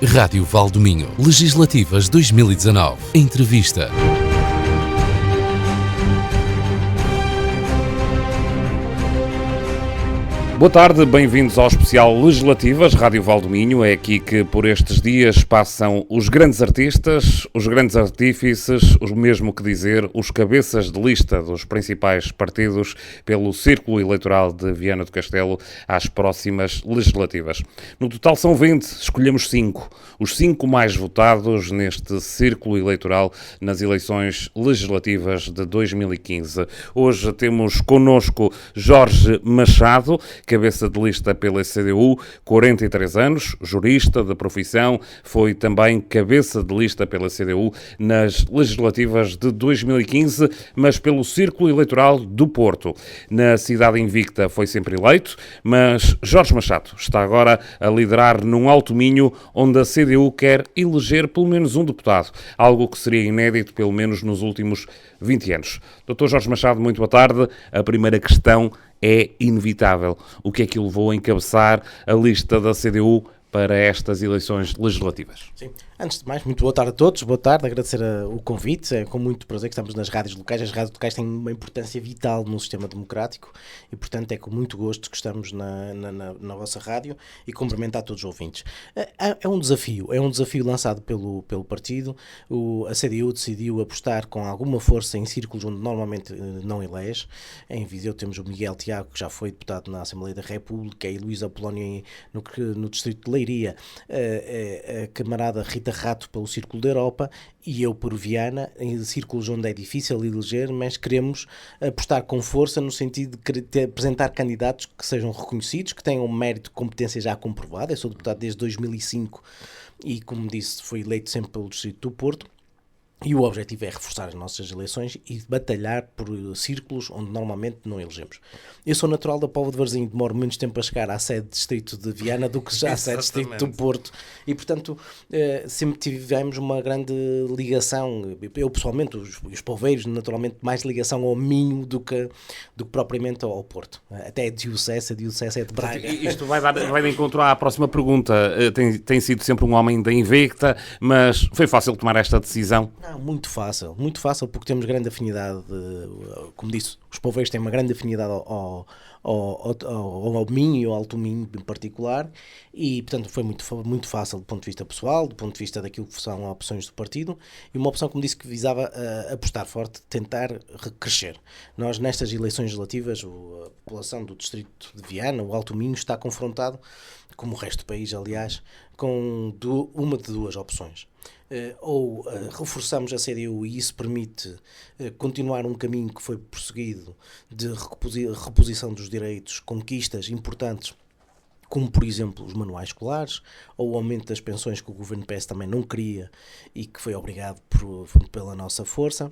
Rádio Valdominho. Legislativas 2019. Entrevista. Boa tarde, bem-vindos ao especial Legislativas, Rádio Valdominho. É aqui que por estes dias passam os grandes artistas, os grandes artífices, o mesmo que dizer, os cabeças de lista dos principais partidos pelo Círculo Eleitoral de Viana do Castelo às próximas legislativas. No total são 20, escolhemos 5, os 5 mais votados neste Círculo Eleitoral nas eleições legislativas de 2015. Hoje temos connosco Jorge Machado, cabeça de lista pela CDU, 43 anos, jurista de profissão, foi também cabeça de lista pela CDU nas legislativas de 2015, mas pelo Círculo Eleitoral do Porto. Na cidade invicta foi sempre eleito, mas Jorge Machado está agora a liderar num Alto Minho onde a CDU quer eleger pelo menos um deputado, algo que seria inédito pelo menos nos últimos 20 anos. Dr. Jorge Machado, muito boa tarde. A primeira questão é inevitável. O que é que o levou a encabeçar a lista da CDU para estas eleições legislativas? Sim. Antes de mais, muito boa tarde a todos, boa tarde, agradecer o convite, é com muito prazer que estamos nas rádios locais. As rádios locais têm uma importância vital no sistema democrático e, portanto, é com muito gosto que estamos na vossa rádio e cumprimentar todos os ouvintes. É um desafio lançado pelo partido. A CDU decidiu apostar com alguma força em círculos onde normalmente não elege. Em Viseu temos o Miguel Tiago, que já foi deputado na Assembleia da República, e Luís Apolónio no distrito de Leiria, a camarada Rita Rato pelo Círculo da Europa e eu por Viana, em círculos onde é difícil eleger, mas queremos apostar com força no sentido de apresentar candidatos que sejam reconhecidos, que tenham mérito e competência já comprovada. Eu sou deputado desde 2005 e, como disse, fui eleito sempre pelo Distrito do Porto. E o objetivo é reforçar as nossas eleições e batalhar por círculos onde normalmente não elegemos. Eu sou natural da Póvoa de Varzim, demoro menos tempo a chegar à sede de distrito de Viana do que já à sede de distrito do Porto. E, portanto, sempre tivemos uma grande ligação. Eu, pessoalmente, os poveiros, naturalmente, mais ligação ao Minho do que propriamente ao Porto. Até a diocese é de Braga. Isto vai de encontro à próxima pergunta. Tem sido sempre um homem da invicta, mas foi fácil tomar esta decisão? Não, muito fácil, porque temos grande afinidade, como disse, os poveiros têm uma grande afinidade ao Minho e ao Alto Minho em particular, e portanto foi muito fácil do ponto de vista pessoal, do ponto de vista daquilo que são opções do partido, e uma opção, como disse, que visava apostar forte, tentar crescer. Nós, nestas eleições legislativas, a população do distrito de Viana, o Alto Minho, está confrontado, como o resto do país, aliás, com uma de duas opções. Ou reforçamos a CDU e isso permite continuar um caminho que foi prosseguido de reposição dos direitos, conquistas importantes, como por exemplo os manuais escolares, ou o aumento das pensões que o governo PS também não queria e que foi obrigado pela nossa força.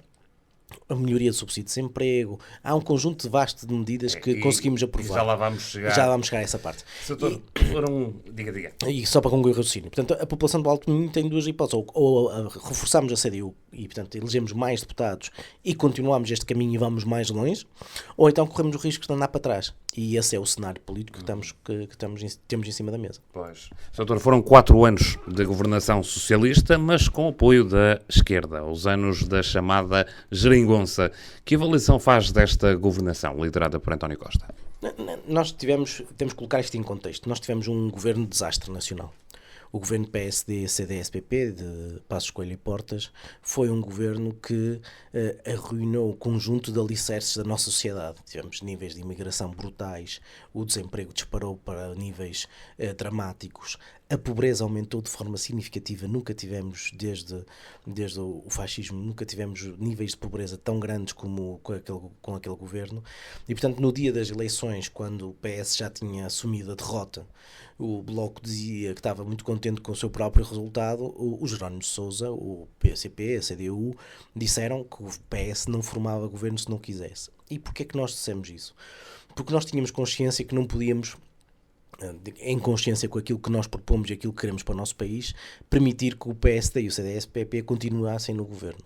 A melhoria do subsídio de desemprego. Há um conjunto vasto de medidas que conseguimos aprovar. Já lá vamos chegar. A essa parte. Diga. E só para concluir o raciocínio. Portanto, a população do Alto Minho tem duas hipóteses. Ou reforçamos a CDU e, portanto, elegemos mais deputados e continuamos este caminho e vamos mais longe, ou então corremos o risco de andar para trás. E esse é o cenário político que temos em cima da mesa. Pois. Doutor, foram 4 anos de governação socialista, mas com apoio da esquerda, os anos da chamada geringonça. Que avaliação faz desta governação liderada por António Costa? Nós temos que colocar isto em contexto. Nós tivemos um governo de desastre nacional. O governo PSD, CDS-PP, de Passos Coelho e Portas, foi um governo que arruinou o conjunto de alicerces da nossa sociedade. Tivemos níveis de imigração brutais, o desemprego disparou para níveis dramáticos, a pobreza aumentou de forma significativa. Nunca tivemos, desde o fascismo, nunca tivemos níveis de pobreza tão grandes como com aquele governo. E, portanto, no dia das eleições, quando o PS já tinha assumido a derrota, o Bloco dizia que estava muito contente com o seu próprio resultado. O Jerónimo de Sousa, o PCP, a CDU, disseram que o PS não formava governo se não quisesse. E porquê é que nós dissemos isso? Porque nós tínhamos consciência que não podíamos em consciência com aquilo que nós propomos e aquilo que queremos para o nosso país, permitir que o PSD e o CDS-PP continuassem no governo.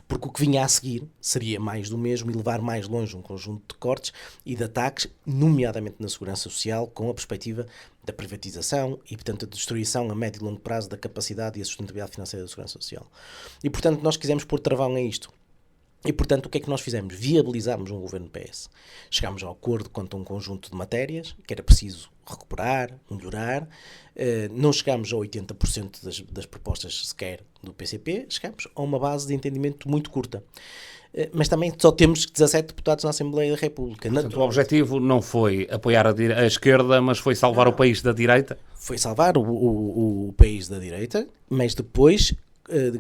Porque o que vinha a seguir seria mais do mesmo e levar mais longe um conjunto de cortes e de ataques, nomeadamente na segurança social, com a perspectiva da privatização e, portanto, a destruição a médio e longo prazo da capacidade e a sustentabilidade financeira da segurança social. E, portanto, nós quisemos pôr travão a isto. E, portanto, o que é que nós fizemos? Viabilizámos um governo PS. Chegámos ao acordo quanto a um conjunto de matérias que era preciso recuperar, melhorar. Não chegámos a 80% das propostas sequer do PCP, chegámos a uma base de entendimento muito curta. Mas também só temos 17 deputados na Assembleia da República. Portanto, o objetivo não foi apoiar a esquerda, mas foi salvar o país da direita? Foi salvar o país da direita, mas depois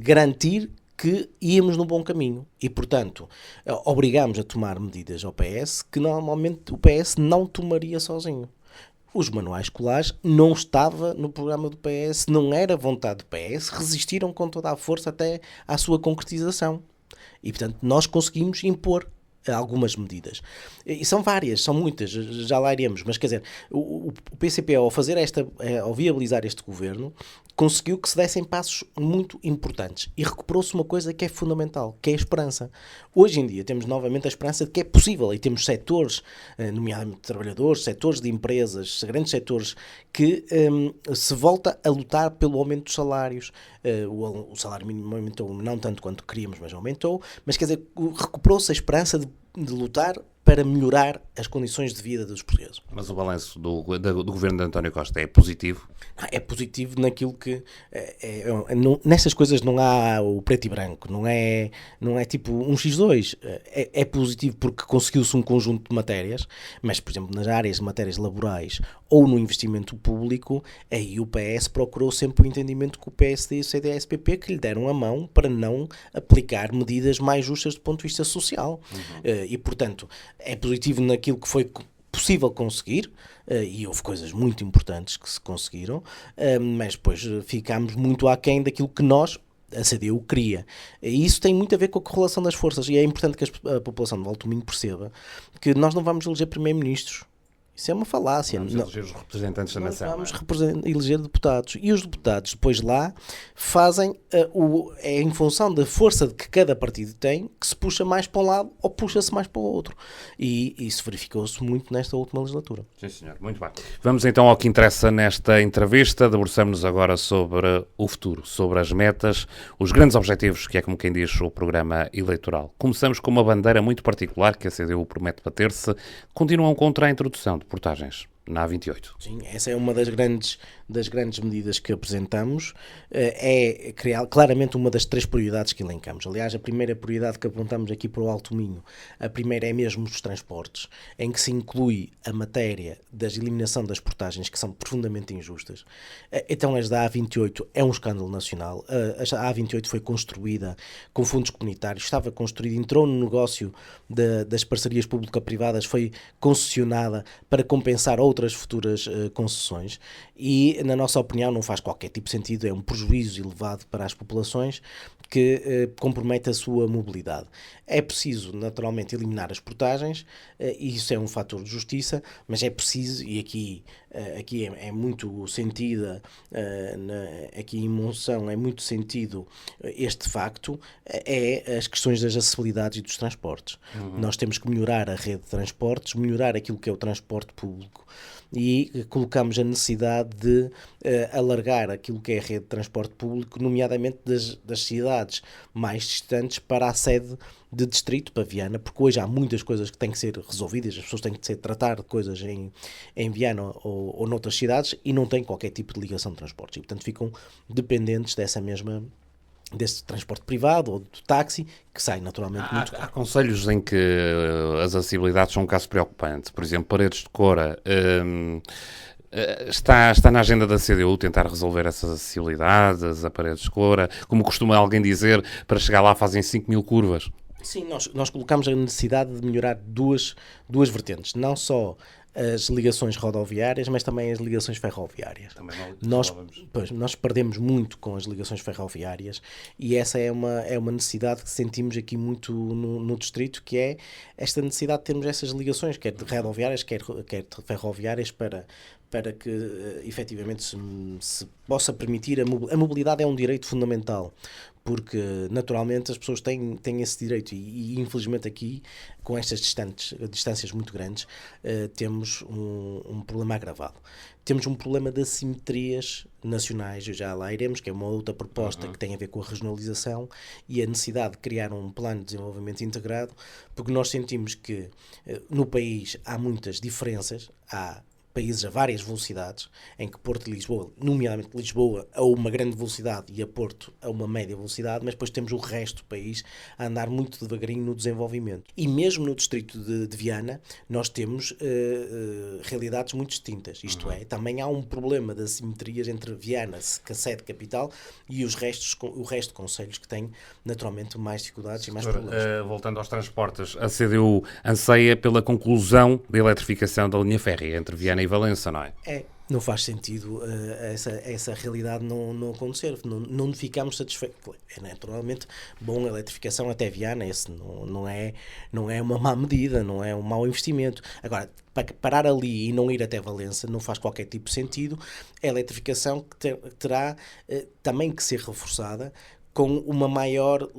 garantir que íamos no bom caminho e, portanto, obrigámos a tomar medidas ao PS que normalmente o PS não tomaria sozinho. Os manuais escolares não estava no programa do PS, não era vontade do PS, resistiram com toda a força até à sua concretização. E, portanto, nós conseguimos impor algumas medidas. E são várias, são muitas, já lá iremos, mas quer dizer, o PCP ao viabilizar este governo, conseguiu que se dessem passos muito importantes e recuperou-se uma coisa que é fundamental, que é a esperança. Hoje em dia temos novamente a esperança de que é possível e temos setores, nomeadamente trabalhadores, setores de empresas, grandes setores, que se volta a lutar pelo aumento dos salários. O salário mínimo aumentou, não tanto quanto queríamos, mas aumentou, mas quer dizer, recuperou-se a esperança de lutar para melhorar as condições de vida dos portugueses. Mas o balanço do governo de António Costa é positivo? É positivo naquilo que... nestas coisas não há o preto e branco, não é tipo 1x2. É positivo porque conseguiu-se um conjunto de matérias, mas, por exemplo, nas áreas de matérias laborais ou no investimento público, aí o PS procurou sempre o entendimento com o PSD e o CDS-PP, que lhe deram a mão para não aplicar medidas mais justas do ponto de vista social. E, portanto, é positivo naquilo que foi possível conseguir, e houve coisas muito importantes que se conseguiram, mas depois ficámos muito aquém daquilo que nós, a CDU, queria. E isso tem muito a ver com a correlação das forças, e é importante que a população de Valdo Minho perceba que nós não vamos eleger primeiro-ministros. Isso é uma falácia. Vamos eleger os representantes da nação. Vamos eleger deputados. E os deputados depois lá fazem, é em função da força que cada partido tem, que se puxa mais para um lado ou puxa-se mais para o outro. E isso verificou-se muito nesta última legislatura. Sim, senhor. Muito bem. Vamos então ao que interessa nesta entrevista. Debruçamos-nos agora sobre o futuro, sobre as metas, os grandes objetivos, que é como quem diz o programa eleitoral. Começamos com uma bandeira muito particular que a CDU promete bater-se. Continuam contra a introdução de portagens na A28. Sim, essa é uma das grandes medidas que apresentamos, é criar claramente uma das 3 prioridades que elencamos. Aliás, a primeira prioridade que apontamos aqui para o Alto Minho, a primeira é mesmo os transportes, em que se inclui a matéria da eliminação das portagens, que são profundamente injustas. Então, as da A28 é um escândalo nacional. A A28 foi construída com fundos comunitários, estava construída, entrou no negócio das parcerias público-privadas, foi concessionada para compensar outras futuras concessões e, na nossa opinião, não faz qualquer tipo de sentido, é um prejuízo elevado para as populações que compromete a sua mobilidade. É preciso, naturalmente, eliminar as portagens, e isso é um fator de justiça, mas é preciso, e aqui é muito sentida, aqui em Monção é muito sentido este facto, é as questões das acessibilidades e dos transportes. Nós temos que melhorar a rede de transportes, melhorar aquilo que é o transporte público, e colocamos a necessidade de alargar aquilo que é a rede de transporte público, nomeadamente das cidades mais distantes para a sede de distrito, para Viana, porque hoje há muitas coisas que têm que ser resolvidas, as pessoas têm que tratar de coisas em Viana ou noutras cidades e não têm qualquer tipo de ligação de transportes, e portanto ficam dependentes desse transporte privado ou do táxi, que sai naturalmente muito caro. Há concelhos em que as acessibilidades são um caso preocupante. Por exemplo, Paredes de Coura. Está na agenda da CDU tentar resolver essas acessibilidades, a Paredes de Coura? Como costuma alguém dizer, para chegar lá fazem 5.000 curvas. Sim, nós colocamos a necessidade de melhorar duas vertentes. Não só as ligações rodoviárias, mas também as ligações ferroviárias. Nós perdemos muito com as ligações ferroviárias e essa é uma necessidade que sentimos aqui muito no distrito, que é esta necessidade de termos essas ligações, quer de rodoviárias, quer de ferroviárias, para para que efetivamente se possa permitir a mobilidade é um direito fundamental, porque naturalmente as pessoas têm esse direito e infelizmente aqui, com estas distâncias muito grandes, temos um problema agravado. Temos um problema de assimetrias nacionais, já lá iremos, que é uma outra proposta que tem a ver com a regionalização e a necessidade de criar um plano de desenvolvimento integrado, porque nós sentimos que no país há muitas diferenças, há países a várias velocidades, em que Porto e Lisboa, nomeadamente Lisboa, a uma grande velocidade e a Porto a uma média velocidade, mas depois temos o resto do país a andar muito devagarinho no desenvolvimento. E mesmo no distrito de Viana, nós temos realidades muito distintas. Isto é, também há um problema de assimetrias entre Viana, que é a sede capital, e o resto de concelhos que têm, naturalmente, mais dificuldades e mais problemas. Voltando aos transportes, a CDU anseia pela conclusão da eletrificação da linha férrea entre Viana e Valença, não é? Não faz sentido essa realidade não acontecer, não ficamos satisfeitos. É naturalmente bom a eletrificação até Viana, esse não é uma má medida, não é um mau investimento. Agora, para parar ali e não ir até Valença não faz qualquer tipo de sentido. A eletrificação que terá também que ser reforçada com uma maior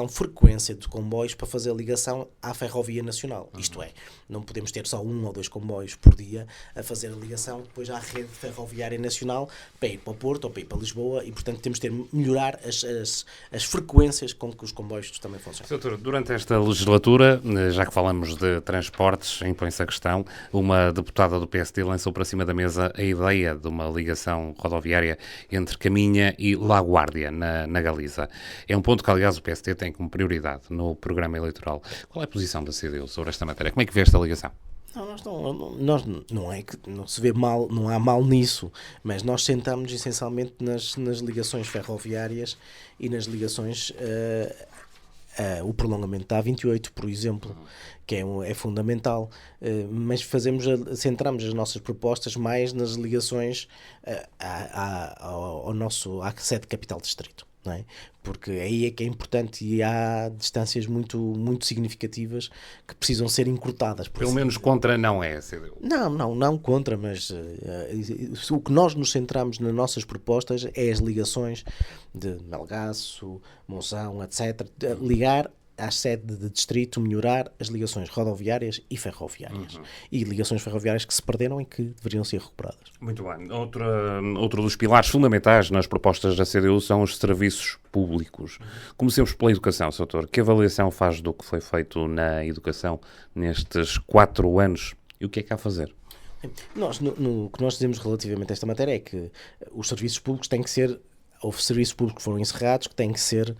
frequência de comboios para fazer a ligação à ferrovia nacional. Isto é, não podemos ter só 1 ou 2 comboios por dia a fazer a ligação depois à rede ferroviária nacional para ir para o Porto ou para ir para Lisboa e, portanto, temos de melhorar as frequências com que os comboios também funcionam. Doutor, durante esta legislatura, já que falamos de transportes, impõe-se a questão, uma deputada do PSD lançou para cima da mesa a ideia de uma ligação rodoviária entre Caminha e La Guardia, na Galiza. É um ponto que, aliás, o PSD tem como prioridade no programa eleitoral. Qual é a posição da CDU sobre esta matéria? Como é que vê esta ligação? Nós não é que não se vê mal, não há mal nisso, mas nós sentamos essencialmente nas ligações ferroviárias e nas ligações o prolongamento da A28, por exemplo, que é fundamental, mas centramos as nossas propostas mais nas ligações à sede capital distrito. Não é? Porque aí é que é importante e há distâncias muito, muito significativas que precisam ser encurtadas. Pelo menos contra não é a CDU. Não contra, mas o que nós nos centramos nas nossas propostas é as ligações de Melgaço, Monção, etc. Ligar à sede de distrito, melhorar as ligações rodoviárias e ferroviárias. E ligações ferroviárias que se perderam e que deveriam ser recuperadas. Muito bem. Outro dos pilares fundamentais nas propostas da CDU são os serviços públicos. Comecemos pela educação, Sr. Doutor. Que avaliação faz do que foi feito na educação nestes 4 anos e o que é que há a fazer? O que nós dizemos relativamente a esta matéria é que os serviços públicos têm que ser houve serviços públicos que foram encerrados, que têm que ser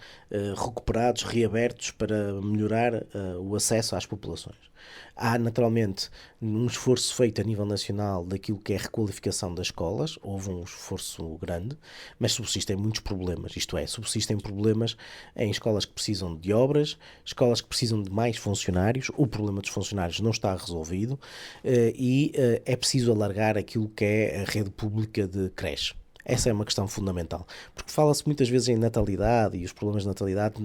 recuperados, reabertos para melhorar o acesso às populações. Há, naturalmente, um esforço feito a nível nacional daquilo que é a requalificação das escolas, houve um esforço grande, mas subsistem muitos problemas, isto é, subsistem problemas em escolas que precisam de obras, escolas que precisam de mais funcionários, o problema dos funcionários não está resolvido e é preciso alargar aquilo que é a rede pública de creche. Essa é uma questão fundamental, porque fala-se muitas vezes em natalidade e os problemas de natalidade.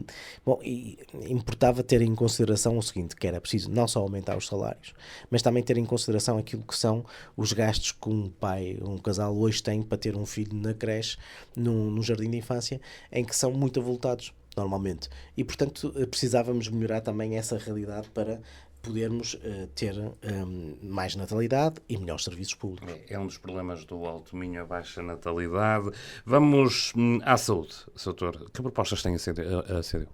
Bom, e importava ter em consideração o seguinte, que era preciso não só aumentar os salários, mas também ter em consideração aquilo que são os gastos que um casal hoje tem para ter um filho na creche, num jardim de infância, em que são muito avultados, normalmente. E, portanto, precisávamos melhorar também essa realidade para podermos ter mais natalidade e melhores serviços públicos. É um dos problemas do Alto Minho, a baixa natalidade. Vamos à saúde, Sr. Doutor. Que propostas tem a CDU?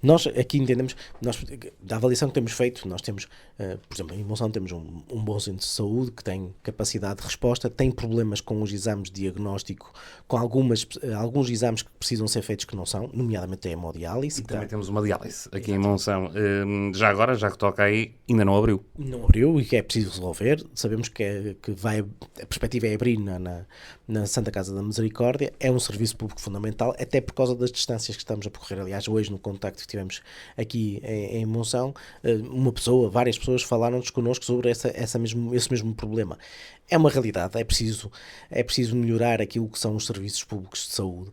Nós aqui entendemos, da avaliação que temos feito, nós temos, por exemplo, em Monção temos um bom centro de saúde que tem capacidade de resposta, tem problemas com os exames de diagnóstico, com alguns exames que precisam ser feitos que não são, nomeadamente a hemodiálise. E também temos uma diálise aqui em Monção. Já agora, já que toca aí, ainda não abriu. Não abriu e que é preciso resolver. Sabemos que a perspectiva é abrir na Santa Casa da Misericórdia. É um serviço público fundamental, até por causa das distâncias que estamos a percorrer. Aliás, hoje no contacto que tivemos aqui em Monção, várias pessoas falaram-nos connosco sobre esse mesmo problema. É uma realidade, é preciso melhorar aquilo que são os serviços públicos de saúde.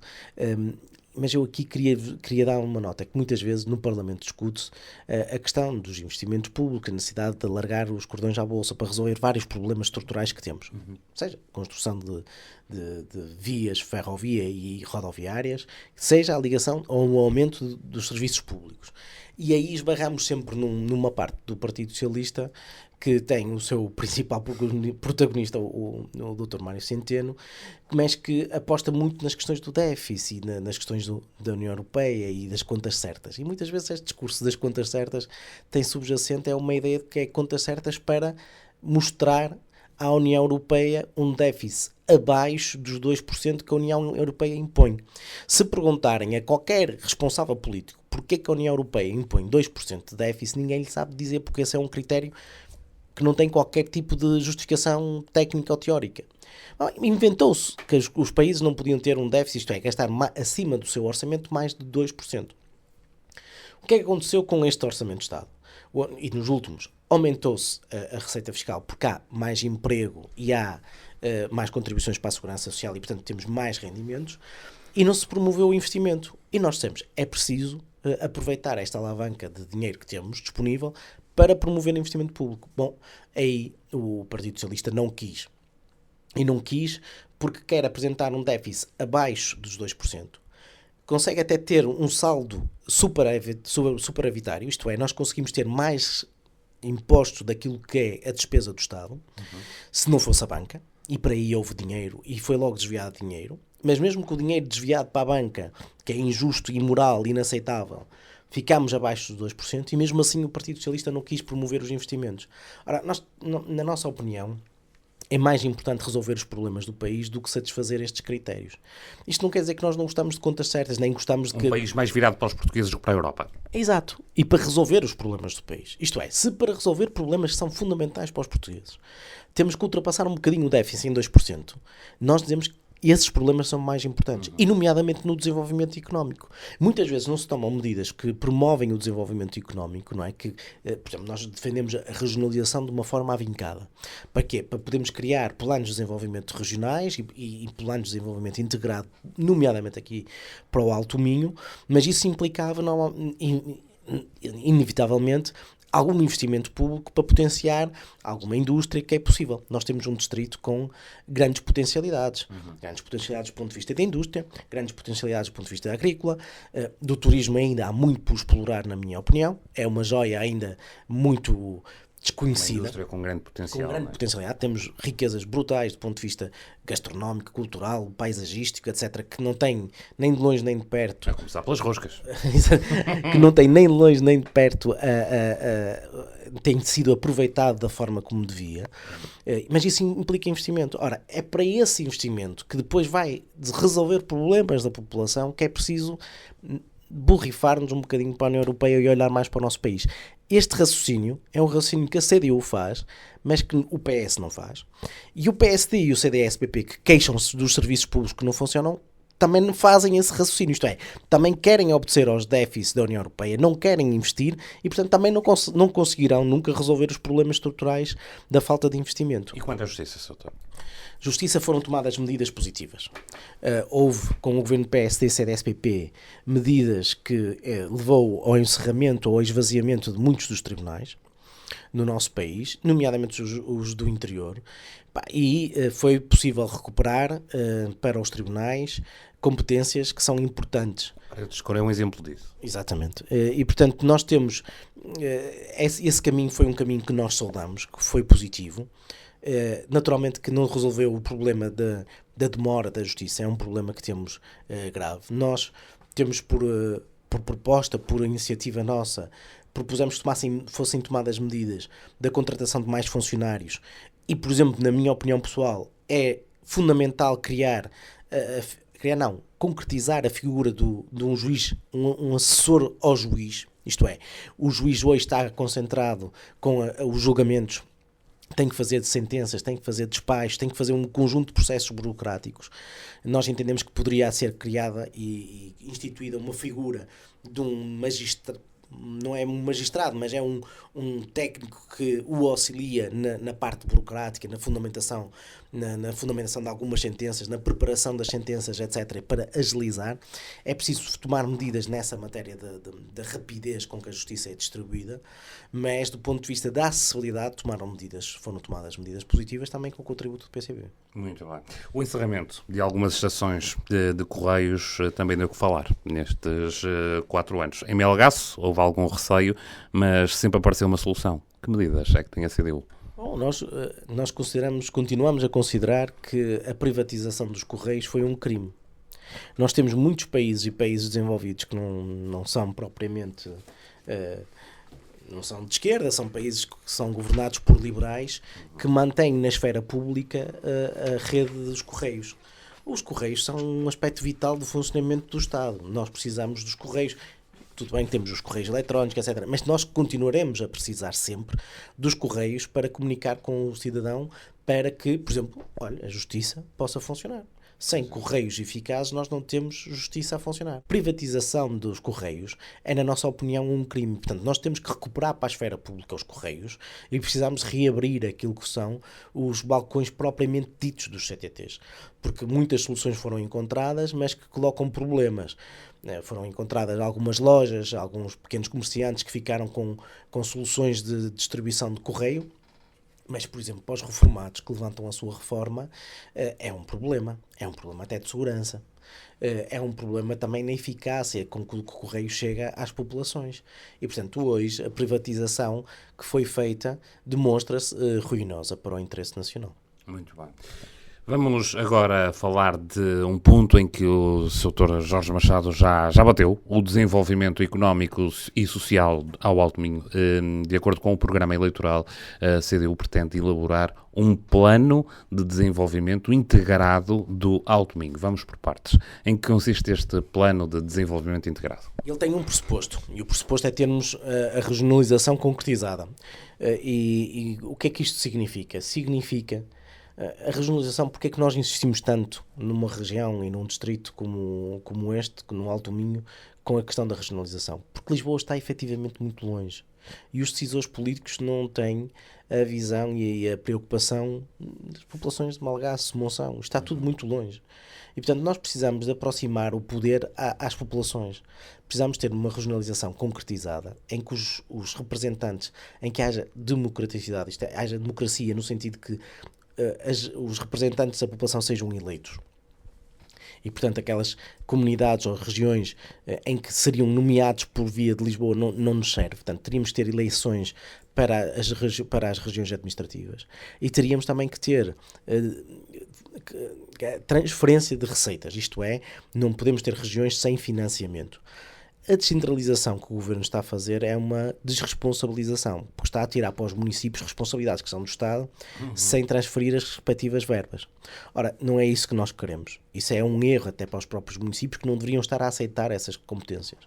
mas eu aqui queria dar uma nota, que muitas vezes no Parlamento discute-se a questão dos investimentos públicos, a necessidade de alargar os cordões à bolsa para resolver vários problemas estruturais que temos. Seja construção de vias ferrovia e rodoviárias, seja a ligação ou o aumento dos serviços públicos. E aí esbarramos sempre numa parte do Partido Socialista que tem o seu principal protagonista, o Dr. Mário Centeno, mas que aposta muito nas questões do déficit, nas questões da União Europeia e das contas certas. E muitas vezes este discurso das contas certas tem subjacente uma ideia de que é contas certas para mostrar à União Europeia um déficit abaixo dos 2% que a União Europeia impõe. Se perguntarem a qualquer responsável político porque é que a União Europeia impõe 2% de déficit, ninguém lhe sabe dizer, porque esse é um critério que não tem qualquer tipo de justificação técnica ou teórica. Inventou-se que os países não podiam ter um déficit, isto é, gastar acima do seu orçamento mais de 2%. O que é que aconteceu com este orçamento de Estado? E nos últimos, aumentou-se a receita fiscal porque há mais emprego e há mais contribuições para a segurança social e, portanto, temos mais rendimentos, e não se promoveu o investimento. E nós dissemos, é preciso aproveitar esta alavanca de dinheiro que temos disponível para promover o investimento público. Bom, aí o Partido Socialista não quis. E não quis porque quer apresentar um déficit abaixo dos 2%. Consegue até ter um saldo superavitário, isto é, nós conseguimos ter mais impostos daquilo que é a despesa do Estado, se não fosse a banca, e para aí houve dinheiro, e foi logo desviado dinheiro, mas mesmo com o dinheiro desviado para a banca, que é injusto, imoral, inaceitável, ficámos abaixo dos 2%, e mesmo assim o Partido Socialista não quis promover os investimentos. Ora, na nossa opinião, é mais importante resolver os problemas do país do que satisfazer estes critérios. Isto não quer dizer que nós não gostamos de contas certas, nem gostamos de que... Um país mais virado para os portugueses do que para a Europa. Exato. E para resolver os problemas do país. Isto é, se para resolver problemas que são fundamentais para os portugueses temos que ultrapassar um bocadinho o déficit em 2%, nós dizemos que esses problemas são mais importantes, e nomeadamente no desenvolvimento económico. Muitas vezes não se tomam medidas que promovem o desenvolvimento económico, não é? Que, por exemplo, nós defendemos a regionalização de uma forma avincada. Para quê? Para podermos criar planos de desenvolvimento regionais e planos de desenvolvimento integrado, nomeadamente aqui para o Alto Minho, mas isso implicava inevitavelmente algum investimento público para potenciar alguma indústria que é possível. Nós temos um distrito com grandes potencialidades. Grandes potencialidades do ponto de vista da indústria, grandes potencialidades do ponto de vista agrícola, do turismo ainda há muito por explorar, na minha opinião. É uma joia ainda muito desconhecida. Uma indústria com grande potencial. Com grande potencialidade. Temos riquezas brutais do ponto de vista gastronómico, cultural, paisagístico, etc., que não tem nem de longe nem de perto. A começar pelas roscas. Que não tem nem de longe nem de perto tem sido aproveitado da forma como devia. Mas isso implica investimento. Ora, é para esse investimento que depois vai resolver problemas da população que é preciso borrifar-nos um bocadinho para a União Europeia e olhar mais para o nosso país. Este raciocínio é um raciocínio que a CDU faz, mas que o PS não faz. E o PSD e o CDS-PP, que queixam-se dos serviços públicos que não funcionam, também não fazem esse raciocínio. Isto é, também querem obedecer aos déficits da União Europeia, não querem investir e, portanto, também não conseguirão nunca resolver os problemas estruturais da falta de investimento. E quanto à justiça, Sr. Doutor? Justiça, foram tomadas medidas positivas. Houve, com o governo PSD e CDS-PP, medidas que levou ao encerramento ou ao esvaziamento de muitos dos tribunais no nosso país, nomeadamente os do interior, e foi possível recuperar para os tribunais competências que são importantes. A Escor é um exemplo disso. Exatamente. E, portanto, nós temos... esse caminho foi um caminho que nós saudamos, que foi positivo. Naturalmente que não resolveu o problema da demora da justiça, é um problema que temos grave. Nós temos por proposta, por iniciativa nossa, propusemos que fossem tomadas medidas da contratação de mais funcionários e, por exemplo, na minha opinião pessoal, é fundamental concretizar a figura de um juiz, um assessor ao juiz, isto é, o juiz hoje está concentrado com os julgamentos, tem que fazer de sentenças, tem que fazer despachos, tem que fazer um conjunto de processos burocráticos. Nós entendemos que poderia ser criada e instituída uma figura de um não é um magistrado, mas é um técnico que o auxilia na parte burocrática, na fundamentação de algumas sentenças, na preparação das sentenças, etc., para agilizar. É preciso tomar medidas nessa matéria da rapidez com que a justiça é distribuída, mas do ponto de vista da acessibilidade foram tomadas medidas positivas também com o contributo do PCB. Muito bem. O encerramento de algumas estações de Correios também deu que falar nestes 4 anos. Em Melgaço houve algum receio, mas sempre apareceu uma solução. Que medidas é que tem a CDU? Bom, nós continuamos a considerar que a privatização dos Correios foi um crime. Nós temos muitos países desenvolvidos que não são propriamente... não são de esquerda, são países que são governados por liberais, que mantêm na esfera pública a rede dos Correios. Os Correios são um aspecto vital do funcionamento do Estado. Nós precisamos dos Correios. Tudo bem que temos os Correios eletrónicos, etc. Mas nós continuaremos a precisar sempre dos Correios para comunicar com o cidadão, para que, por exemplo, a justiça possa funcionar. Sem Correios eficazes, nós não temos justiça a funcionar. Privatização dos Correios é, na nossa opinião, um crime. Portanto, nós temos que recuperar para a esfera pública os Correios e precisamos reabrir aquilo que são os balcões propriamente ditos dos CTTs. Porque muitas soluções foram encontradas, mas que colocam problemas. Foram encontradas algumas lojas, alguns pequenos comerciantes que ficaram com soluções de distribuição de correio. Mas, por exemplo, para os reformados que levantam a sua reforma, é um problema até de segurança. É um problema também na eficácia com que o correio chega às populações. E, portanto, hoje a privatização que foi feita demonstra-se ruinosa para o interesse nacional. Muito bem. Vamos agora falar de um ponto em que o Sr. Jorge Machado já bateu, o desenvolvimento económico e social ao Alto Minho. De acordo com o programa eleitoral, a CDU pretende elaborar um plano de desenvolvimento integrado do Alto Minho. Vamos por partes. Em que consiste este plano de desenvolvimento integrado? Ele tem um pressuposto, e o pressuposto é termos a regionalização concretizada. E o que é que isto significa? Significa a regionalização. Porque é que nós insistimos tanto numa região e num distrito como este, no Alto Minho, com a questão da regionalização? Porque Lisboa está efetivamente muito longe e os decisores políticos não têm a visão e a preocupação das populações de Melgaço, Monção. Está tudo muito longe. E, portanto, nós precisamos de aproximar o poder às populações. Precisamos ter uma regionalização concretizada em que os representantes, em que haja democraticidade, isto é, haja democracia no sentido que os representantes da população sejam eleitos. E, portanto, aquelas comunidades ou regiões em que seriam nomeados por via de Lisboa não nos serve. Portanto, teríamos que ter eleições para as regiões administrativas. E teríamos também que ter transferência de receitas. Isto é, não podemos ter regiões sem financiamento. A descentralização que o Governo está a fazer é uma desresponsabilização, porque está a tirar para os municípios responsabilidades que são do Estado, sem transferir as respectivas verbas. Ora, não é isso que nós queremos. Isso é um erro até para os próprios municípios, que não deveriam estar a aceitar essas competências.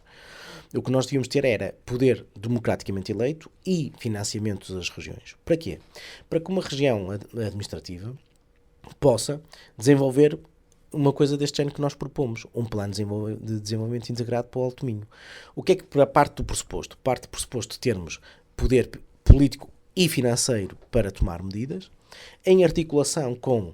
O que nós devíamos ter era poder democraticamente eleito e financiamento das regiões. Para quê? Para que uma região administrativa possa desenvolver uma coisa deste género que nós propomos, um plano de desenvolvimento integrado para o Alto Minho. O que é que parte do pressuposto? Parte do pressuposto de termos poder político e financeiro para tomar medidas, em articulação com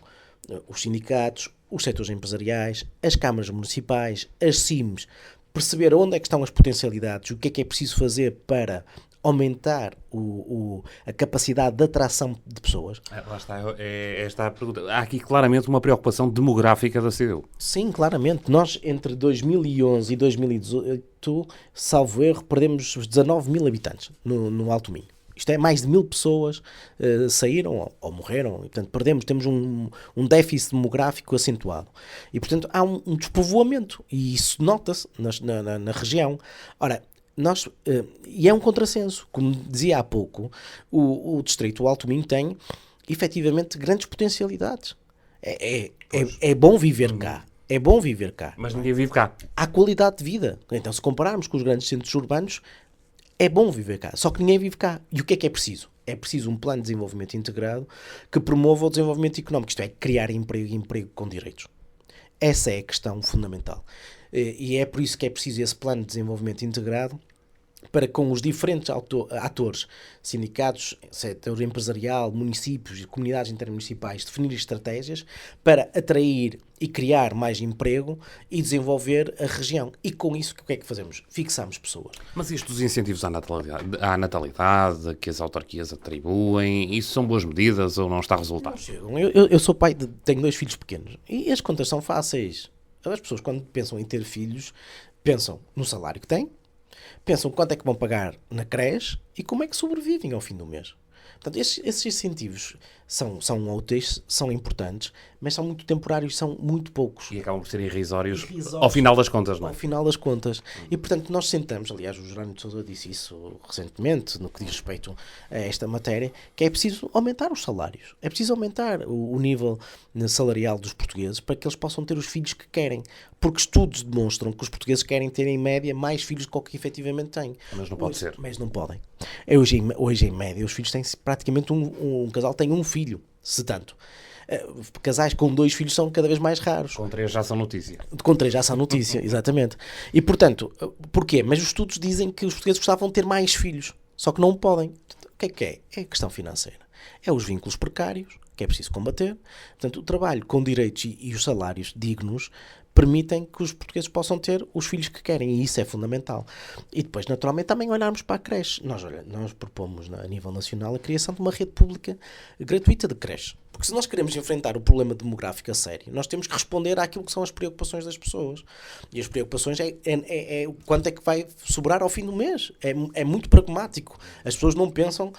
os sindicatos, os setores empresariais, as câmaras municipais, as CIMs, perceber onde é que estão as potencialidades, o que é preciso fazer para aumentar a capacidade de atração de pessoas. Lá está, esta a pergunta. Há aqui claramente uma preocupação demográfica da CDU. Sim, claramente. Nós, entre 2011 e 2018, salvo erro, perdemos os 19 mil habitantes no Alto Minho. Isto é, mais de 1000 pessoas saíram ou morreram. E, portanto, temos um déficit demográfico acentuado. E, portanto, há um despovoamento. E isso nota-se na região. Ora, e é um contrassenso. Como dizia há pouco, o distrito do Alto Minho tem, efetivamente, grandes potencialidades. É bom viver cá. É bom viver cá. Mas ninguém vive cá. Há qualidade de vida. Então, se compararmos com os grandes centros urbanos, é bom viver cá. Só que ninguém vive cá. E o que é preciso? É preciso um plano de desenvolvimento integrado que promova o desenvolvimento económico. Isto é, criar emprego e emprego com direitos. Essa é a questão fundamental. E é por isso que é preciso esse plano de desenvolvimento integrado, para com os diferentes atores, sindicatos, setor empresarial, municípios e comunidades intermunicipais, definir estratégias para atrair e criar mais emprego e desenvolver a região. E com isso, o que é que fazemos? Fixamos pessoas. Mas isto dos incentivos à natalidade que as autarquias atribuem, isso são boas medidas ou não está a resultar? Eu sou pai, tenho 2 filhos pequenos e as contas são fáceis. As pessoas, quando pensam em ter filhos, pensam no salário que têm, pensam quanto é que vão pagar na creche e como é que sobrevivem ao fim do mês. Portanto, esses incentivos são úteis, são importantes, mas são muito temporários, são muito poucos. E acabam por ser irrisórios ao final das contas, não é? Ao final das contas. E, portanto, nós sentamos, aliás, o Jerónimo de Sousa disse isso recentemente, no que diz respeito a esta matéria, que é preciso aumentar os salários. É preciso aumentar o nível salarial dos portugueses para que eles possam ter os filhos que querem. Porque estudos demonstram que os portugueses querem ter, em média, mais filhos do que o que efetivamente têm. Mas não pode ser. Mas não podem. Hoje, em média, os filhos têm praticamente um casal tem um filho, se tanto. Casais com 2 filhos são cada vez mais raros. Com 3 já são notícia. Com 3 já são notícia, exatamente. E, portanto, porquê? Mas os estudos dizem que os portugueses gostavam de ter mais filhos, só que não podem. O que é? É a questão financeira. É os vínculos precários, que é preciso combater. Portanto, o trabalho com direitos e os salários dignos permitem que os portugueses possam ter os filhos que querem, e isso é fundamental. E depois, naturalmente, também olharmos para a creche. Nós propomos, a nível nacional, a criação de uma rede pública gratuita de creche. Porque se nós queremos enfrentar o problema demográfico a sério, nós temos que responder àquilo que são as preocupações das pessoas. E as preocupações é quanto é que vai sobrar ao fim do mês. É muito pragmático. As pessoas não pensam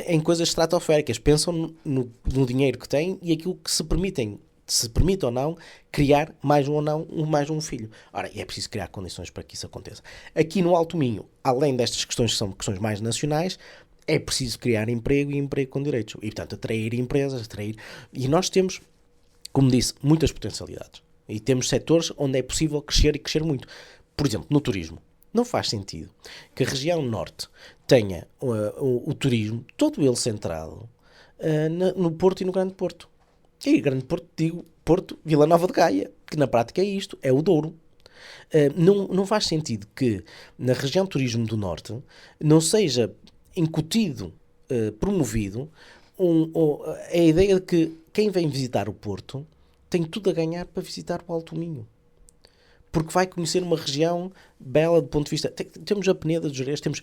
em coisas estratosféricas, pensam no dinheiro que têm e aquilo que se permite ou não criar mais um filho. Ora, e é preciso criar condições para que isso aconteça. Aqui no Alto Minho, além destas questões que são questões mais nacionais, é preciso criar emprego e emprego com direitos. E, portanto, atrair empresas, E nós temos, como disse, muitas potencialidades. E temos setores onde é possível crescer e crescer muito. Por exemplo, no turismo. Não faz sentido que a região norte tenha o turismo, todo ele centrado no Porto e no Grande Porto. E Grande Porto, digo Porto, Vila Nova de Gaia, que na prática é isto, é o Douro. Não faz sentido que na região turismo do Norte não seja incutido, promovido, a ideia de que quem vem visitar o Porto tem tudo a ganhar para visitar o Alto Minho. Porque vai conhecer uma região bela do ponto de vista... Temos a Peneda dos Gerês, temos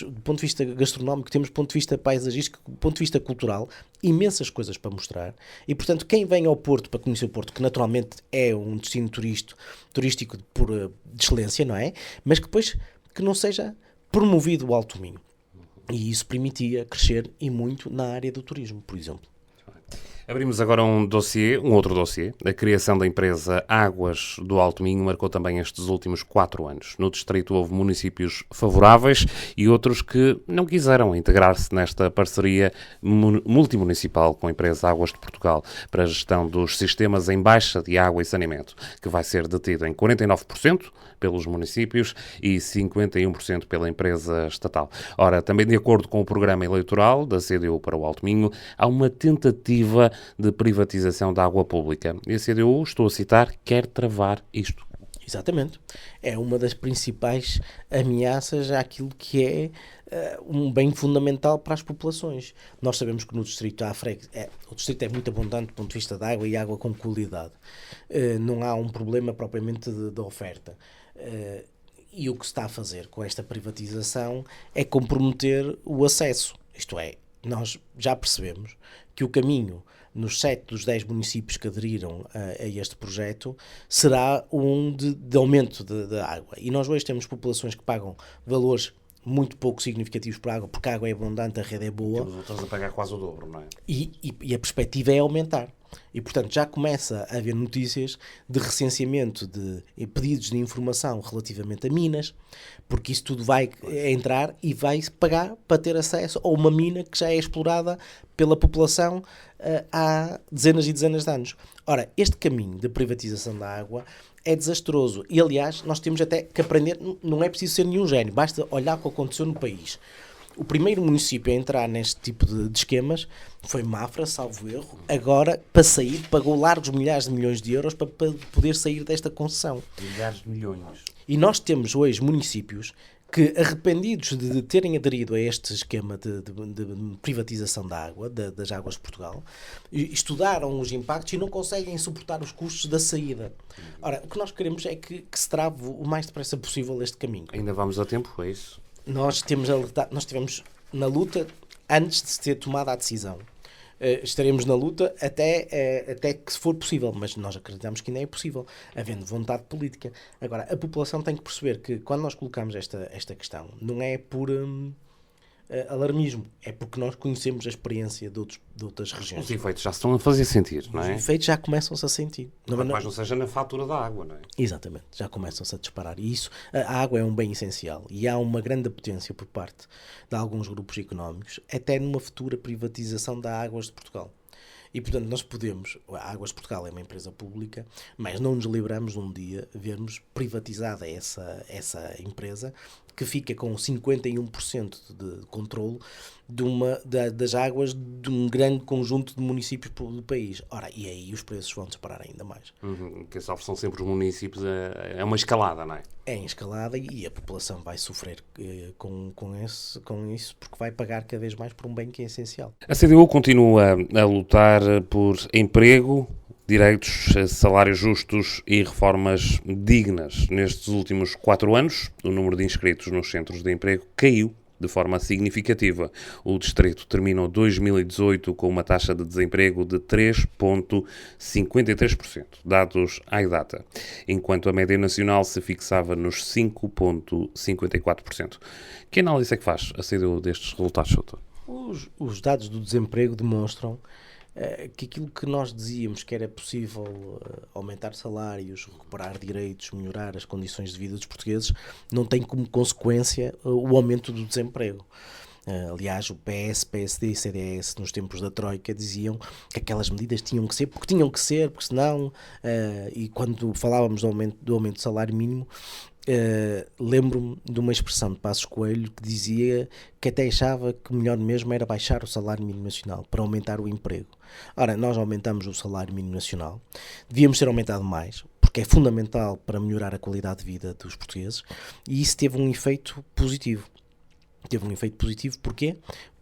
do ponto de vista gastronómico, temos do ponto de vista paisagístico, do ponto de vista cultural, imensas coisas para mostrar. E, portanto, quem vem ao Porto para conhecer o Porto, que naturalmente é um destino turístico de excelência, não é? Mas que depois que não seja promovido o Alto Minho. E isso permitia crescer e muito na área do turismo, por exemplo. Abrimos agora um outro dossiê. A criação da empresa Águas do Alto Minho marcou também estes últimos 4 anos. No distrito houve municípios favoráveis e outros que não quiseram integrar-se nesta parceria multimunicipal com a empresa Águas de Portugal para a gestão dos sistemas em baixa de água e saneamento, que vai ser detido em 49% pelos municípios e 51% pela empresa estatal. Ora, também de acordo com o programa eleitoral da CDU para o Alto Minho, há uma tentativa de privatização da água pública. E a CDU, estou a citar, quer travar isto. Exatamente. É uma das principais ameaças àquilo que é um bem fundamental para as populações. Nós sabemos que no distrito o distrito é muito abundante do ponto de vista da água e água com qualidade. Não há um problema propriamente de oferta. E o que se está a fazer com esta privatização é comprometer o acesso. Isto é, nós já percebemos que o caminho nos 7 dos 10 municípios que aderiram a este projeto será um de aumento da água. E nós hoje temos populações que pagam valores muito pouco significativos para a água, porque a água é abundante, a rede é boa. Temos outros a pagar quase o dobro, não é? E a perspectiva é aumentar. E, portanto, já começa a haver notícias de recenseamento de pedidos de informação relativamente a minas, porque isso tudo vai entrar e vai pagar para ter acesso a uma mina que já é explorada pela população há dezenas e dezenas de anos. Ora, este caminho de privatização da água é desastroso. E, aliás, nós temos até que aprender, não é preciso ser nenhum gênio, basta olhar o que aconteceu no país. O primeiro município a entrar neste tipo de esquemas foi Mafra, salvo erro. Agora, para sair, pagou largos milhares de milhões de euros para poder sair desta concessão. Milhares de milhões. E nós temos hoje municípios que, arrependidos de terem aderido a este esquema de privatização da água, das águas de Portugal, estudaram os impactos e não conseguem suportar os custos da saída. Ora, o que nós queremos é que se trave o mais depressa possível este caminho. Ainda vamos a tempo, é isso? Nós estivemos na luta antes de se ter tomado a decisão. Estaremos na luta até que se for possível, mas nós acreditamos que ainda é possível, havendo vontade política. Agora, a população tem que perceber que quando nós colocamos esta questão, não é por alarmismo, é porque nós conhecemos a experiência de outras regiões. Os efeitos já se estão a fazer sentir, não é? Os efeitos já começam-se a sentir. Mas não seja na fatura da água, não é? Exatamente, já começam-se a disparar. E isso, a água é um bem essencial e há uma grande potência por parte de alguns grupos económicos, até numa futura privatização da Águas de Portugal. E, portanto, nós podemos, a Águas de Portugal é uma empresa pública, mas não nos livramos de um dia vermos privatizada essa empresa, que fica com 51% de controle das águas de um grande conjunto de municípios do país. Ora, e aí os preços vão disparar ainda mais. Que sofrem são sempre os municípios, é uma escalada, não é? É em escalada e a população vai sofrer com isso, porque vai pagar cada vez mais por um bem que é essencial. A CDU continua a lutar por emprego, direitos, salários justos e reformas dignas. Nestes últimos 4 anos, o número de inscritos nos centros de emprego caiu de forma significativa. O distrito terminou 2018 com uma taxa de desemprego de 3,53%, dados à data, enquanto a média nacional se fixava nos 5,54%. Que análise é que faz a CDU destes resultados, doutor? Os dados do desemprego demonstram que aquilo que nós dizíamos que era possível aumentar salários, recuperar direitos, melhorar as condições de vida dos portugueses, não tem como consequência o aumento do desemprego. Aliás, o PS, PSD e CDS nos tempos da Troika diziam que aquelas medidas tinham que ser, porque senão, e quando falávamos do aumento do salário mínimo, lembro-me de uma expressão de Passos Coelho que dizia que até achava que o melhor mesmo era baixar o salário mínimo nacional para aumentar o emprego. Ora, nós aumentamos o salário mínimo nacional, devíamos ter aumentado mais, porque é fundamental para melhorar a qualidade de vida dos portugueses, e isso teve um efeito positivo. Porquê?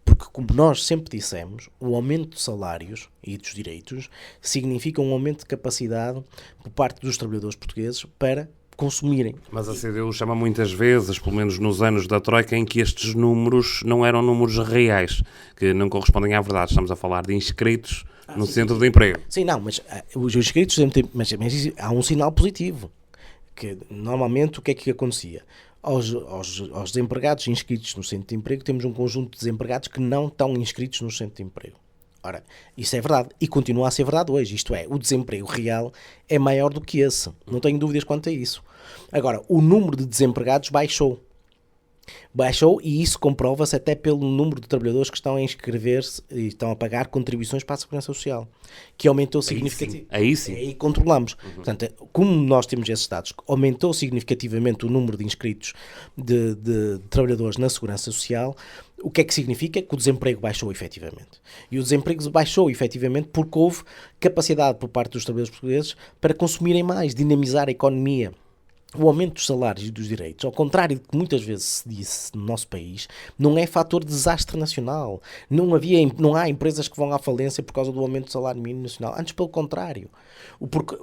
Porque, como nós sempre dissemos, o aumento de salários e dos direitos significa um aumento de capacidade por parte dos trabalhadores portugueses para consumirem. Mas a CDU chama muitas vezes, pelo menos nos anos da Troika, em que estes números não eram números reais, que não correspondem à verdade. Estamos a falar de inscritos no centro de emprego. Sim, não, mas os inscritos, mas há um sinal positivo, que normalmente o que é que acontecia? Aos desempregados inscritos no centro de emprego, temos um conjunto de desempregados que não estão inscritos no centro de emprego. Ora, isso é verdade e continua a ser verdade hoje, isto é, o desemprego real é maior do que esse, não tenho dúvidas quanto a isso. Agora, o número de desempregados baixou e isso comprova-se até pelo número de trabalhadores que estão a inscrever-se e estão a pagar contribuições para a Segurança Social, que aumentou significativamente. Aí sim. Aí controlamos. Portanto, como nós temos esses dados, aumentou significativamente o número de inscritos de trabalhadores na Segurança Social. O que é que significa? Que o desemprego baixou efetivamente. E o desemprego baixou efetivamente porque houve capacidade por parte dos trabalhadores portugueses para consumirem mais, dinamizar a economia. O aumento dos salários e dos direitos, ao contrário do que muitas vezes se disse no nosso país, não é fator de desastre nacional. Não há empresas que vão à falência por causa do aumento do salário mínimo nacional. Antes, pelo contrário. Porque,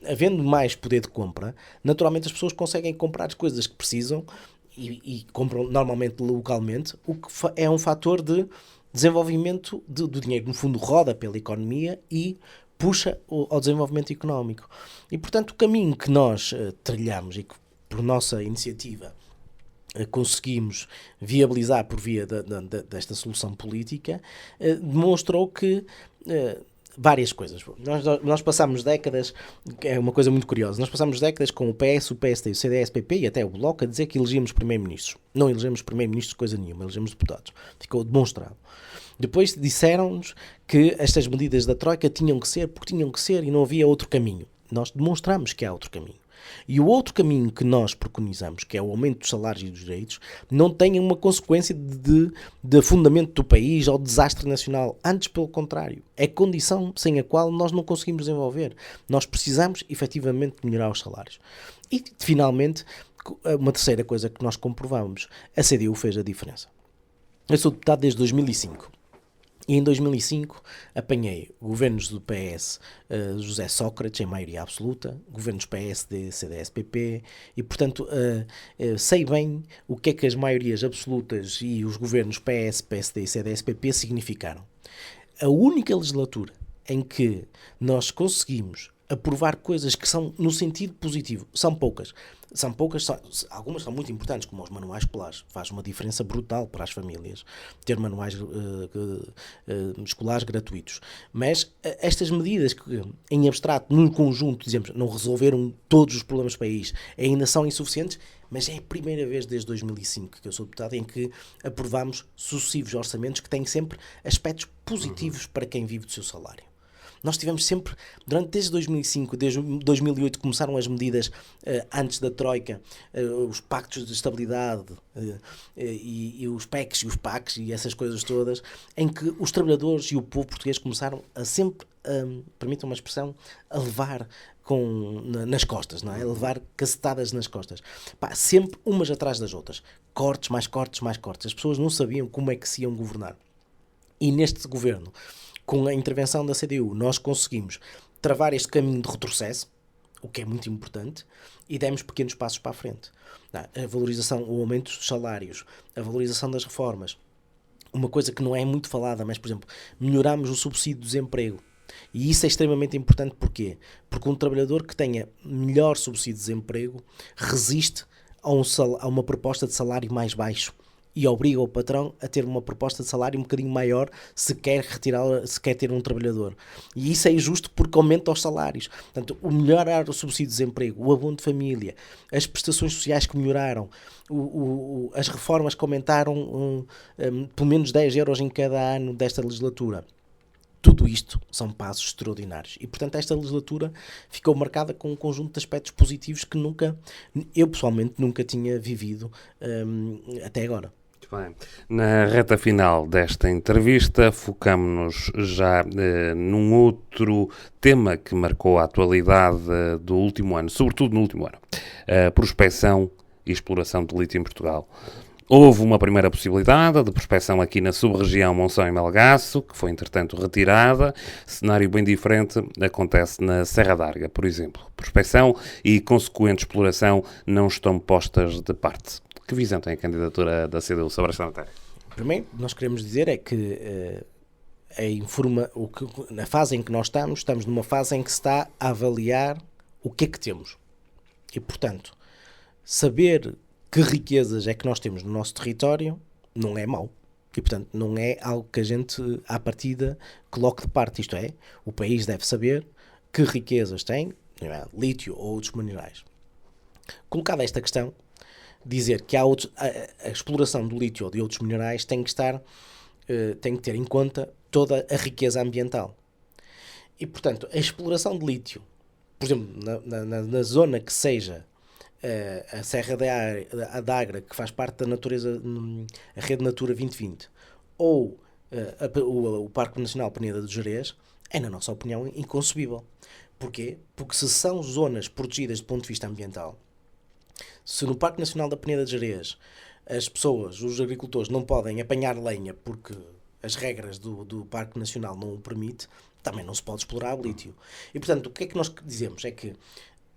havendo mais poder de compra, naturalmente as pessoas conseguem comprar as coisas que precisam e compram normalmente localmente, o que é um fator de desenvolvimento do dinheiro. No fundo, roda pela economia e puxa ao desenvolvimento económico. E, portanto, o caminho que nós trilhamos e que, por nossa iniciativa, conseguimos viabilizar por via desta solução política, demonstrou que várias coisas. Nós passámos décadas, é uma coisa muito curiosa, nós passámos décadas com o PS, o PSD, o CDS-PP e até o Bloco a dizer que elegíamos primeiro-ministros. Não elegemos primeiro-ministros coisa nenhuma, elegemos deputados. Ficou demonstrado. Depois disseram-nos que estas medidas da Troika tinham que ser porque tinham que ser e não havia outro caminho. Nós demonstramos que há outro caminho. E o outro caminho que nós preconizamos, que é o aumento dos salários e dos direitos, não tem uma consequência de fundamento do país ou de desastre nacional. Antes, pelo contrário. É condição sem a qual nós não conseguimos desenvolver. Nós precisamos, efetivamente, melhorar os salários. E, finalmente, Uma terceira coisa que nós comprovamos, a CDU fez a diferença. Eu sou deputado desde 2005. E em 2005 apanhei governos do PS José Sócrates em maioria absoluta, governos PSD, CDS-PP, e portanto sei bem o que é que as maiorias absolutas e os governos PS, PSD e CDS-PP significaram. A única legislatura em que nós conseguimos aprovar coisas que são no sentido positivo, são poucas, algumas são muito importantes, como os manuais escolares, faz uma diferença brutal para as famílias, ter manuais escolares gratuitos, mas estas medidas que em abstrato, num conjunto, dizemos, não resolveram todos os problemas do país, ainda são insuficientes, mas é a primeira vez desde 2005 que eu sou deputado em que aprovamos sucessivos orçamentos que têm sempre aspectos positivos para quem vive do seu salário. Nós tivemos sempre, desde 2005, desde 2008 começaram as medidas antes da Troika, os pactos de estabilidade e os PECs e os PACs e essas coisas todas, em que os trabalhadores e o povo português começaram a sempre, permitam uma expressão, a levar nas costas, não é? A levar cacetadas nas costas. Sempre umas atrás das outras. Cortes, mais cortes, mais cortes. As pessoas não sabiam como é que se iam governar. E neste governo, com a intervenção da CDU, nós conseguimos travar este caminho de retrocesso, o que é muito importante, e demos pequenos passos para a frente. A valorização, o aumento dos salários, a valorização das reformas. Uma coisa que não é muito falada, mas, por exemplo, melhoramos o subsídio de desemprego. E isso é extremamente importante. Porquê? Porque um trabalhador que tenha melhor subsídio de desemprego resiste a uma proposta de salário mais baixo e obriga o patrão a ter uma proposta de salário um bocadinho maior se quer ter um trabalhador. E isso é injusto porque aumenta os salários. Portanto, o melhorar o subsídio de desemprego, o abono de família, as prestações sociais que melhoraram, as reformas que aumentaram pelo menos 10 euros em cada ano desta legislatura. Tudo isto são passos extraordinários. E, portanto, esta legislatura ficou marcada com um conjunto de aspectos positivos que eu pessoalmente nunca tinha vivido até agora. Bem, na reta final desta entrevista, focamos-nos já num outro tema que marcou a atualidade do último ano, sobretudo no último ano, a prospecção e exploração de lítio em Portugal. Houve uma primeira possibilidade de prospecção aqui na sub-região Monção e Melgaço, que foi entretanto retirada. Cenário bem diferente acontece na Serra d'Arga, por exemplo. Prospecção e consequente exploração não estão postas de parte. Que visão tem a candidatura da CDU sobre esta matéria? Primeiro, nós queremos dizer é que na fase em que nós estamos numa fase em que se está a avaliar o que é que temos. E, portanto, saber que riquezas é que nós temos no nosso território não é mau. E, portanto, não é algo que a gente, à partida, coloque de parte. Isto é, o país deve saber que riquezas tem, lítio ou outros minerais. Colocada esta questão, dizer que a exploração do lítio ou de outros minerais tem que ter em conta toda a riqueza ambiental. E, portanto, a exploração de lítio, por exemplo, na zona que seja a Serra da Agra, que faz parte da natureza, a Rede Natura 2020, ou o Parque Nacional Peneda do Gerês, é, na nossa opinião, inconcebível. Porquê? Porque se são zonas protegidas do ponto de vista ambiental, se no Parque Nacional da Peneda de Gerês as pessoas, os agricultores, não podem apanhar lenha porque as regras do Parque Nacional não o permitem, também não se pode explorar o lítio. E, portanto, o que é que nós dizemos? É que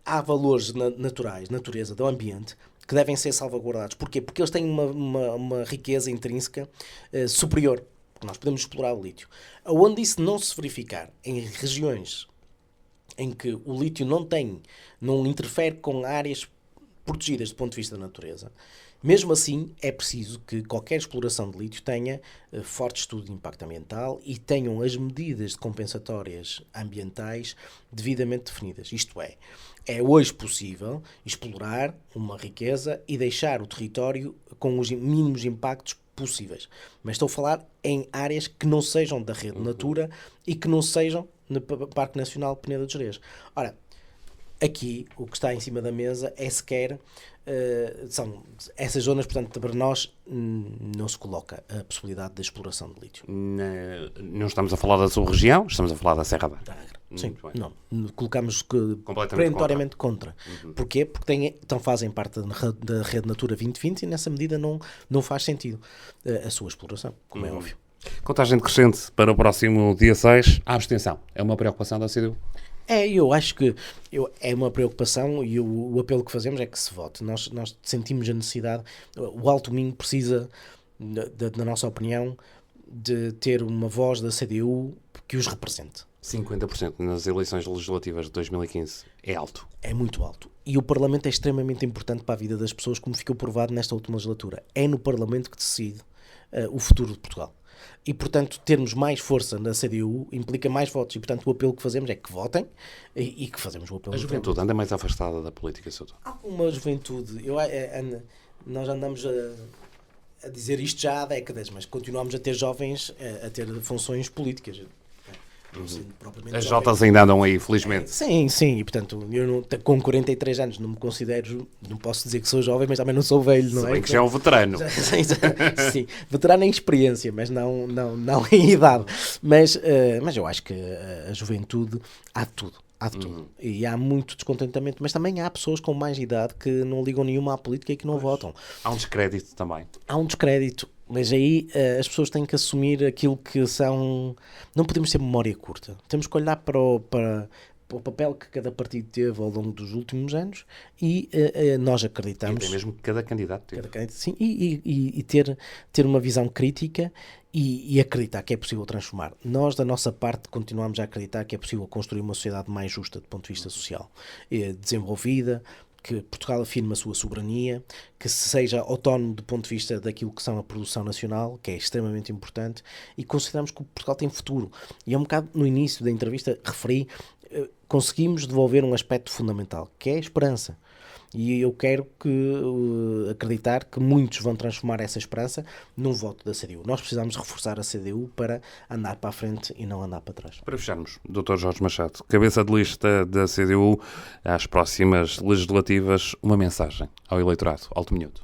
há valores naturais, natureza do ambiente, que devem ser salvaguardados. Porquê? Porque eles têm uma riqueza intrínseca superior. Porque nós podemos explorar o lítio. Onde isso não se verificar, em regiões em que o lítio não interfere com áreas protegidas do ponto de vista da natureza, mesmo assim é preciso que qualquer exploração de lítio tenha forte estudo de impacto ambiental e tenham as medidas de compensatórias ambientais devidamente definidas. Isto é hoje possível explorar uma riqueza e deixar o território com os mínimos impactos possíveis. Mas estou a falar em áreas que não sejam da Rede Natura e que não sejam no Parque Nacional Peneda de Gerês. Ora, aqui o que está em cima da mesa é sequer são essas zonas, portanto, para nós não se coloca a possibilidade da exploração de lítio. Não estamos a falar da sua região, estamos a falar da Serra d'Agra. Sim, bem. não. Colocamos Completamente perentoriamente contra. Porquê? Porque então fazem parte da rede Natura 2020 e nessa medida não faz sentido a sua exploração, como é óbvio. Contagem decrescente para o próximo dia 6. A abstenção é uma preocupação da CDU? Eu acho que é uma preocupação e o apelo que fazemos é que se vote. Nós sentimos a necessidade, o Alto Minho precisa, na nossa opinião, de ter uma voz da CDU que os represente. 50% nas eleições legislativas de 2015 é alto. É muito alto. E o Parlamento é extremamente importante para a vida das pessoas, como ficou provado nesta última legislatura. É no Parlamento que decide o futuro de Portugal. E, portanto, termos mais força na CDU implica mais votos. E, portanto, o apelo que fazemos é que votem e que fazemos o apelo. A juventude anda mais afastada da política, Souto? Alguma juventude. Nós andamos a dizer isto já há décadas, mas continuamos a ter jovens a ter funções políticas. As Jotas ainda andam aí, felizmente. Sim, e portanto, eu com 43 anos não me considero, não posso dizer que sou jovem, mas também não sou velho, não é? Se bem que já é um veterano. Sim, veterano em experiência, mas não em idade. Mas eu acho que a juventude há de tudo. E há muito descontentamento, mas também há pessoas com mais idade que não ligam nenhuma à política e que não votam. Há um descrédito também. Há um descrédito, mas aí as pessoas têm que assumir aquilo que são. Não podemos ter memória curta. Temos que olhar para o papel que cada partido teve ao longo dos últimos anos e nós acreditamos. E até mesmo que cada candidato teve. Sim, e ter uma visão crítica e acreditar que é possível transformar. Nós, da nossa parte, continuamos a acreditar que é possível construir uma sociedade mais justa do ponto de vista social, desenvolvida, que Portugal afirme a sua soberania, que seja autónomo do ponto de vista daquilo que são a produção nacional, que é extremamente importante, e consideramos que Portugal tem futuro. E é um bocado no início da entrevista referi, conseguimos devolver um aspecto fundamental, que é a esperança. E eu quero acreditar que muitos vão transformar essa esperança num voto da CDU. Nós precisamos reforçar a CDU para andar para a frente e não andar para trás. Para fecharmos, Dr. Jorge Machado, cabeça de lista da CDU às próximas legislativas, uma mensagem ao eleitorado altominhudo.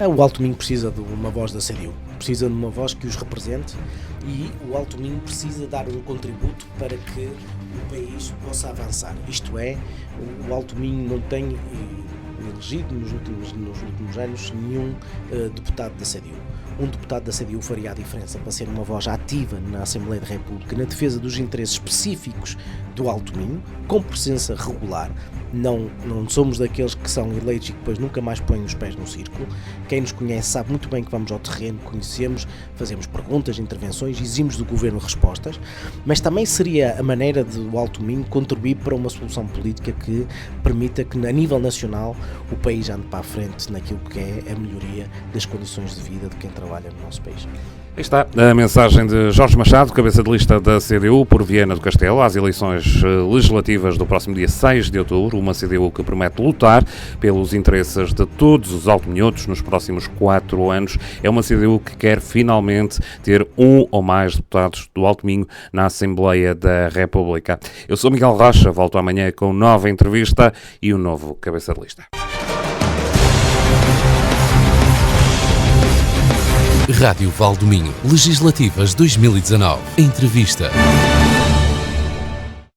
O Alto Minho precisa de uma voz da CDU, precisa de uma voz que os represente e o Alto Minho precisa dar um contributo para que o país possa avançar. Isto é, o Alto Minho não tem elegido nos últimos anos nenhum deputado da CDU. Um deputado da CDU faria a diferença para ser uma voz ativa na Assembleia da República, na defesa dos interesses específicos do Alto Minho, com presença regular. Não somos daqueles que são eleitos e que depois nunca mais põem os pés no círculo. Quem nos conhece sabe muito bem que vamos ao terreno, conhecemos, fazemos perguntas, intervenções, exigimos do Governo respostas, mas também seria a maneira do Alto Minho contribuir para uma solução política que permita que, a nível nacional, o país ande para a frente naquilo que é a melhoria das condições de vida de quem trabalha no nosso país. Aí está a mensagem de Jorge Machado, cabeça de lista da CDU por Viana do Castelo, às eleições legislativas do próximo dia 6 de outubro, uma CDU que promete lutar pelos interesses de todos os altominhotos nos próximos 4 anos. É uma CDU que quer finalmente ter um ou mais deputados do Alto Minho na Assembleia da República. Eu sou Miguel Rocha, volto amanhã com nova entrevista e um novo cabeça de lista. Rádio Valdominho, Legislativas 2019. Entrevista.